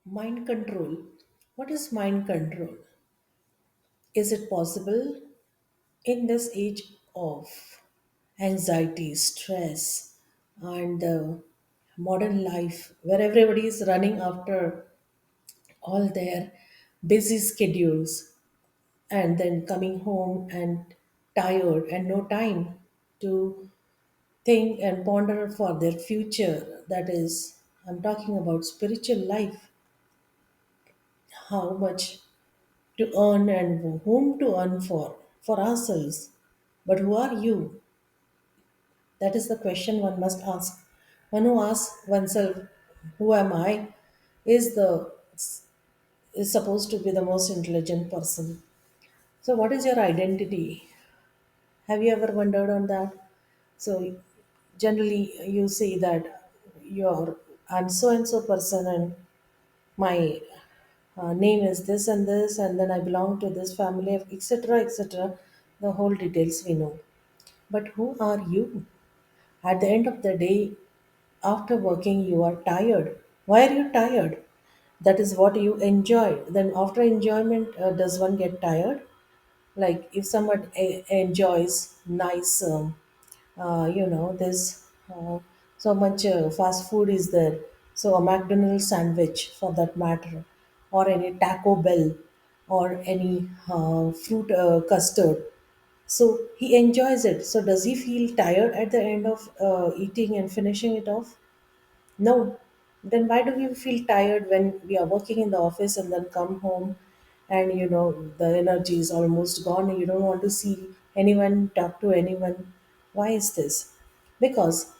Mind control. What is mind control? Is it possible in this age of anxiety, stress, and modern life where everybody is running after all their busy schedules and then coming home and tired and no time to think and ponder for their future? That is, I'm talking about spiritual life, how much to earn and whom to earn for ourselves. But who are you? That is the question one must ask. One who asks oneself, "Who am I?" is the is supposed to be the most intelligent person. So, what is your identity? Have you ever wondered on that? So, generally, you say that you're I'm so and so person, and my name is this and this, and then I belong to this family, etc., etc. The whole details we know. But who are you? At the end of the day, after working, you are tired. Why are you tired? That is what you enjoy. Then, after enjoyment, does one get tired? Like if someone enjoys nice, this so much fast food is there. So, a McDonald's sandwich for that matter, or any Taco Bell, or any fruit custard, so he enjoys it. So does he feel tired at the end of eating and finishing it off? No. Then why do we feel tired when we are working in the office and then come home and the energy is almost gone and you don't want to see anyone, talk to anyone? Why is this? Because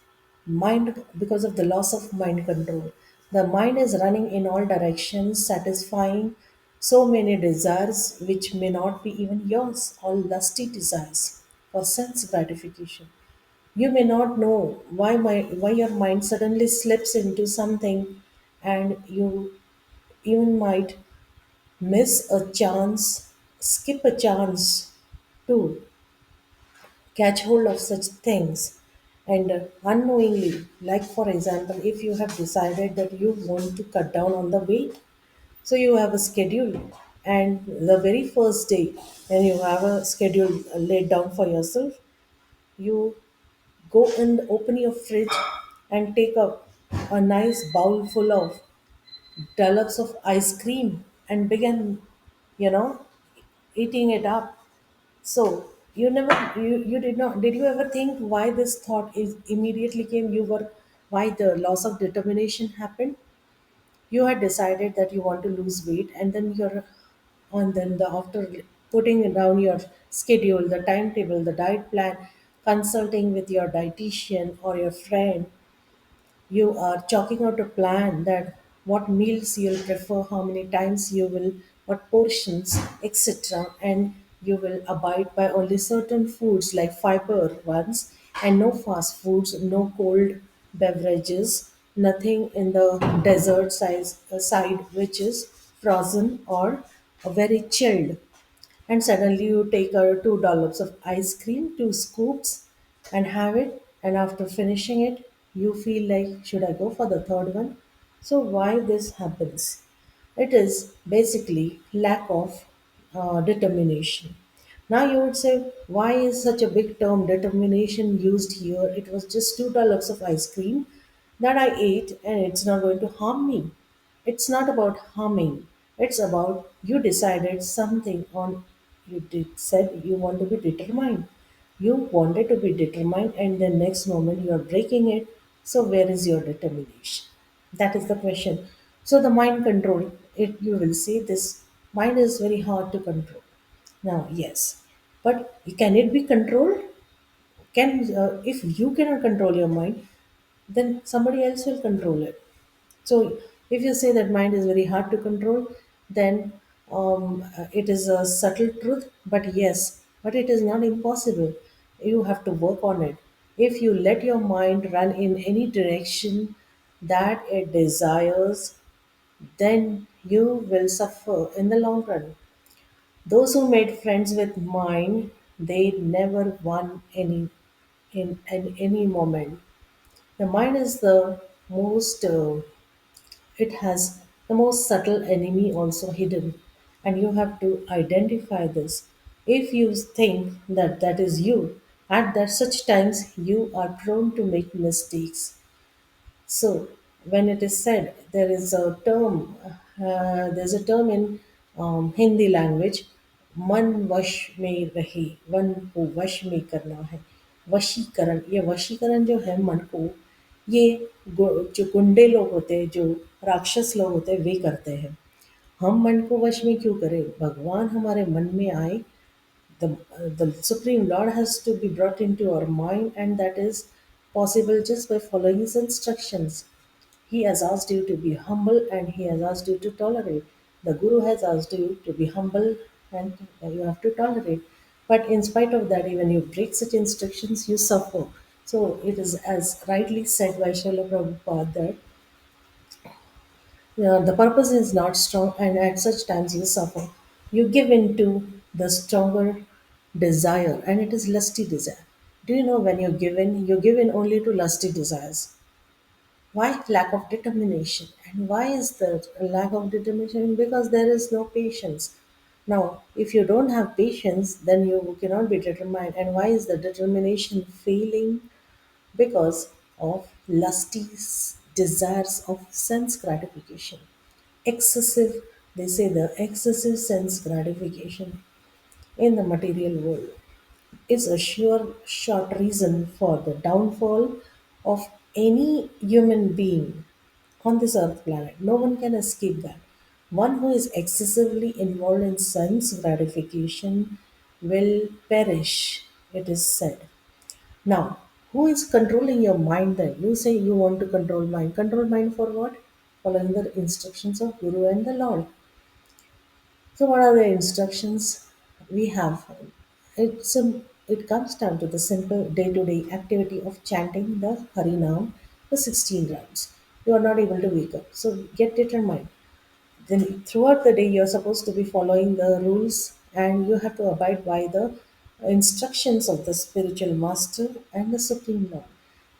because of the loss of mind control. The mind is running in all directions, satisfying so many desires which may not be even yours, all lusty desires for sense gratification. You may not know why your mind suddenly slips into something, and you even might miss a chance, skip a chance to catch hold of such things. And unknowingly, like for example, if you have decided that you want to cut down on the weight, so you have a schedule, and the very first day when you have a schedule laid down for yourself, you go and open your fridge and take up a nice bowl full of dollops of ice cream and begin, you know, eating it up. So you did not did you ever think why this thought is immediately came? You were why the loss of determination happened? You had decided that you want to lose weight, and then you're on then the after putting down your schedule, the timetable, the diet plan, consulting with your dietitian or your friend, you are chalking out a plan that what meals you'll prefer, how many times you will, what portions, etc. And you will abide by only certain foods like fiber ones, and no fast foods, no cold beverages, nothing in the dessert side which is frozen or very chilled. And suddenly you take two dollops of ice cream, two scoops, and have it, and after finishing it you feel like, should I go for the third one? So why this happens? It is basically lack of determination. Now you would say, why is such a big term determination used here? It was just two dollops of ice cream that I ate, and it's not going to harm me. It's not about harming. It's about you decided something on, you did said you want to be determined. You wanted to be determined, and the next moment you are breaking it. So where is your determination? That is the question. So the mind control, it you will see this mind is very hard to control. Now, yes, but can it be controlled? Can if you cannot control your mind, then somebody else will control it. So, if you say that mind is very hard to control, then it is a subtle truth. But yes, but it is not impossible. You have to work on it. If you let your mind run in any direction that it desires, then you will suffer in the long run. Those who made friends with mind, they never won any in any moment. The mind is the most, it has the most subtle enemy also hidden, and you have to identify this. If you think that that is you, at that such times you are prone to make mistakes. So, when it is said, there's a term in Hindi language, मन वश में रहे, मन को वश में करना है, वशीकरण। ये वशीकरण जो है मन को, ये जो गुंडे लोग होते हैं, जो राक्षस लोग होते हैं, वे करते हैं। हम मन को वश में क्यों करें? भगवान हमारे मन में आए, the Supreme Lord has to be brought into our mind, and that is possible just by following His instructions. He has asked you to be humble and He has asked you to tolerate. The Guru has asked you to be humble and you have to tolerate. But in spite of that, even you break such instructions, you suffer. So it is as rightly said by Srila Prabhupada that the purpose is not strong, and at such times you suffer. You give in to the stronger desire, and it is lusty desire. Do you know when you give in only to lusty desires? Why? Lack of determination. And why is that a lack of determination? Because there is no patience. Now, if you don't have patience, then you cannot be determined. And why is the determination failing? Because of lusty desires of sense gratification. Excessive, they say the excessive sense gratification in the material world is a sure short reason for the downfall of any human being on this earth planet. No one can escape that. One who is excessively involved in sense gratification will perish, it is said. Now, who is controlling your mind then? You say you want to control mind. Control mind for what? Following the instructions of Guru and the Lord. So, what are the instructions we have? It comes down to the simple day to day activity of chanting the Harinam, the 16 rounds. You are not able to wake up. So, get determined. Then, throughout the day, you're supposed to be following the rules and you have to abide by the instructions of the spiritual master and the Supreme Lord.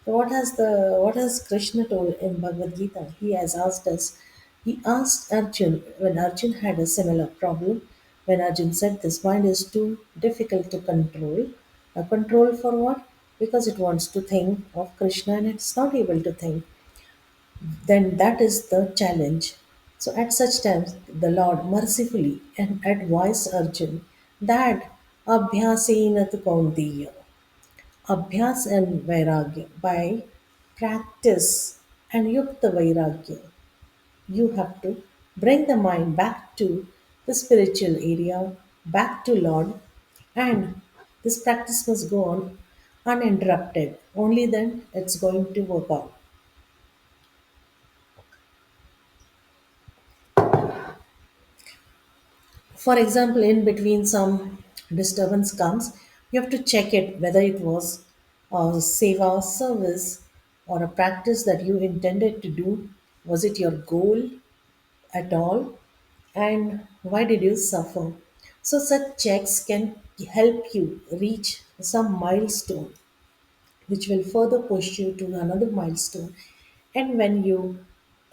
So what has Krishna told in Bhagavad Gita? He has asked us. He asked Arjun when Arjun had a similar problem. When Arjun said this mind is too difficult to control. A control for what? Because it wants to think of Krishna and it's not able to think. Then that is the challenge. So at such times, the Lord mercifully and advised Arjun that Abhyasenat Kaundiya. Abhyas and Vairagya. By practice and Yukta Vairagya, you have to bring the mind back to the spiritual area, back to Lord, and this practice must go on uninterrupted. Only then it's going to work out. For example, in between some disturbance comes, you have to check it whether it was a seva service or a practice that you intended to do. Was it your goal at all? And why did you suffer? So, such checks can help you reach some milestone which will further push you to another milestone. And when you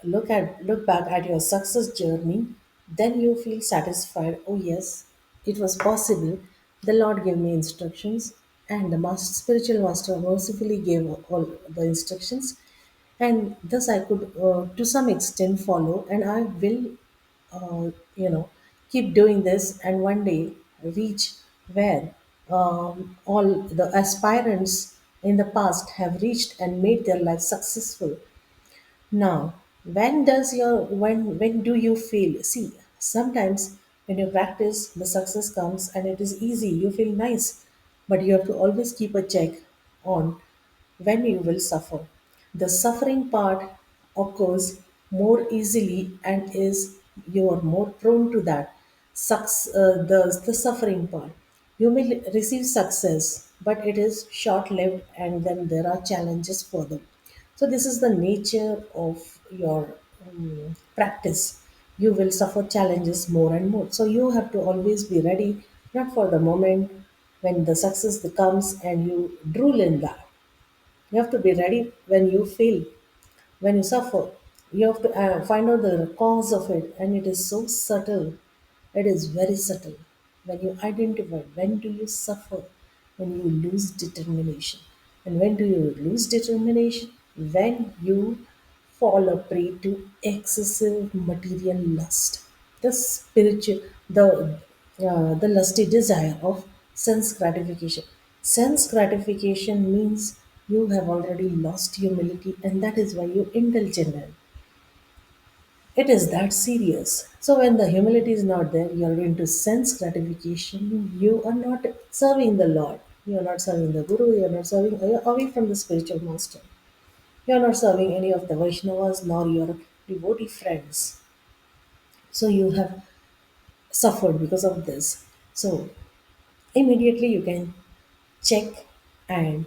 look back at your success journey, then you feel satisfied. Oh yes, it was possible. The Lord gave me instructions, and the spiritual master mercifully gave all the instructions, and thus I could to some extent follow, and I will you know keep doing this and one day reach where all the aspirants in the past have reached and made their life successful. Now, when do you feel? See, sometimes when you practice, the success comes and it is easy. You feel nice, but you have to always keep a check on when you will suffer. The suffering part occurs more easily and is you are more prone to that. The suffering part. You may receive success, but it is short lived and then there are challenges further. So, this is the nature of your practice. You will suffer challenges more and more. So, you have to always be ready, not for the moment when the success comes and you drool in that. You have to be ready when you fail, when you suffer. You have to find out the cause of it, and it is so subtle. It is very subtle. When you identify, when do you suffer? When you lose determination. And when do you lose determination? When you fall a prey to excessive material lust. The spiritual, the lusty desire of sense gratification. Sense gratification means you have already lost humility, and that is why you indulge in it. It is that serious. So when the humility is not there, you are into sense gratification. You are not serving the Lord. You are not serving the Guru. You are not serving. You are away from the spiritual master. You are not serving any of the Vaishnavas nor your devotee friends. So you have suffered because of this. So immediately you can check and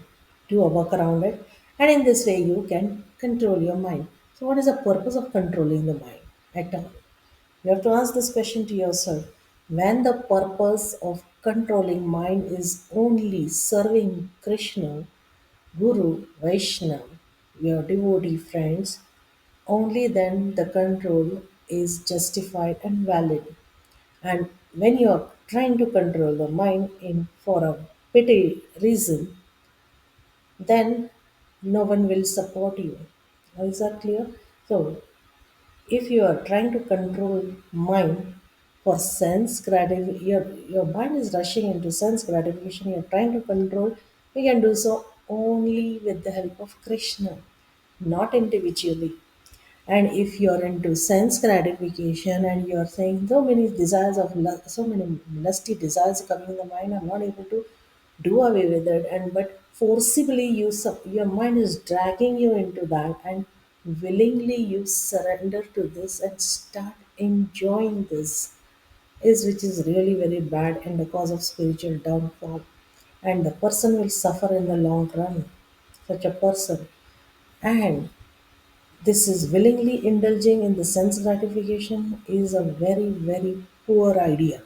do a work around it. And in this way, you can control your mind. So, what is the purpose of controlling the mind at all? You have to ask this question to yourself. When the purpose of controlling mind is only serving Krishna, Guru, Vaishnava, your devotee friends, only then the control is justified and valid. And when you are trying to control the mind in for a petty reason, then no one will support you. Is that clear? So, if you are trying to control mind for sense gratification, your mind is rushing into sense gratification, you're trying to control, you can do so only with the help of Krishna, not individually. And if you're into sense gratification and you're saying so many desires of so many lusty desires coming in the mind, I'm not able to do away with it, and but forcibly your mind is dragging you into that, and willingly you surrender to this and start enjoying this, is which is really very bad and the cause of spiritual downfall, and the person will suffer in the long run, such a person. And this is willingly indulging in the sense gratification is a very, very poor idea.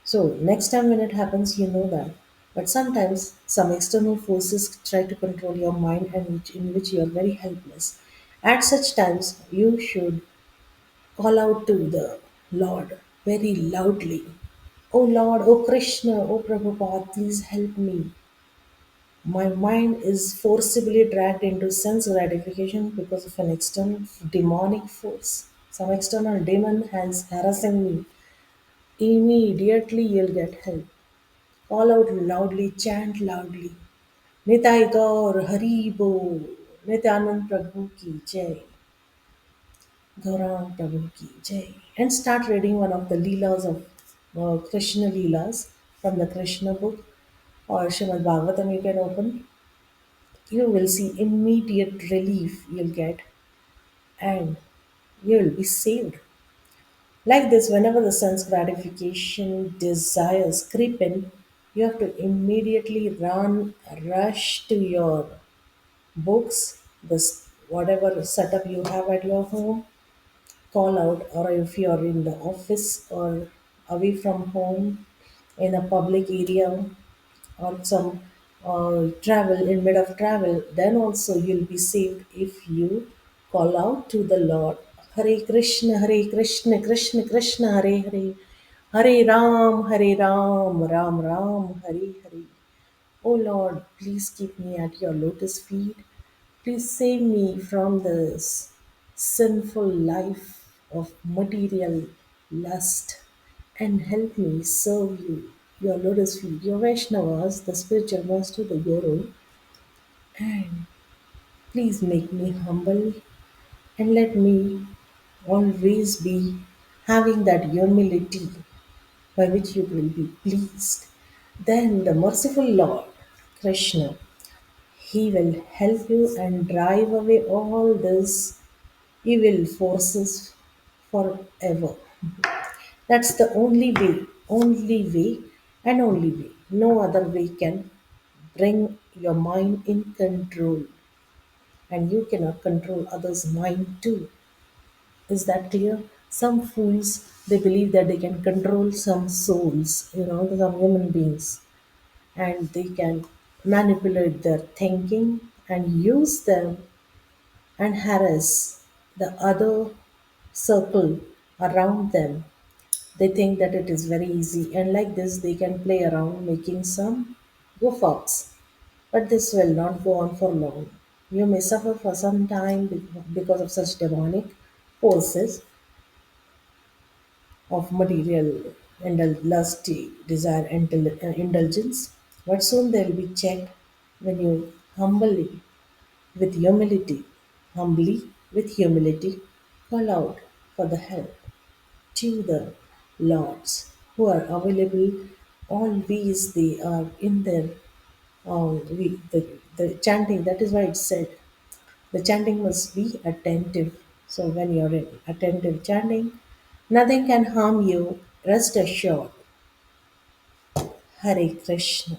So, next time when it happens, you know that. But sometimes some external forces try to control your mind and in which you are very helpless. At such times, you should call out to the Lord very loudly. Oh Lord, oh Krishna, oh Prabhupada, please help me. My mind is forcibly dragged into sense gratification because of an external demonic force. Some external demon has harassing me. Immediately you'll get help. Call out loudly, chant loudly. Nitai Gaur Hari Bol. Nityanand Prabhu ki Jai. Gaurang Prabhu ki Jai. And start reading one of the Leelas of Krishna Leelas from the Krishna book or Srimad Bhagavatam you can open. You will see immediate relief you'll get, and you'll be saved. Like this, whenever the sense gratification desires creep in, you have to immediately rush to your books, this whatever setup you have at your home, call out, or if you are in the office or away from home in a public area or some travel in mid of travel, then also you'll be saved if you call out to the Lord. Hare Krishna, Hare Krishna, Krishna Krishna, Hare Hare, Hare Ram, Ram Ram, Hare Hare. O Lord, please keep me at your lotus feet. Please save me from this sinful life of material lust and help me serve you. Your lotus feet, your Vaishnavas, the spiritual master, the Guru, and please make me humble and let me always be having that humility by which you will be pleased. Then the merciful Lord, Krishna, he will help you and drive away all these evil forces forever. That's the only way, and only way. No other way can bring your mind in control, and you cannot control others' mind too. Is that clear? Some fools they believe that they can control some souls, some human beings, and they can manipulate their thinking and use them and harass the other circle around them. They think that it is very easy, and like this, they can play around making some goof ups. But this will not go on for long. You may suffer for some time because of such demonic forces of material lusty desire and indulgence. But soon they'll be checked when you with humility, humbly, with humility, call out for the help to the lords who are available. Always they are in their the chanting. That is why it said the chanting must be attentive. So when you're in attentive chanting, nothing can harm you. Rest assured. Hare Krishna.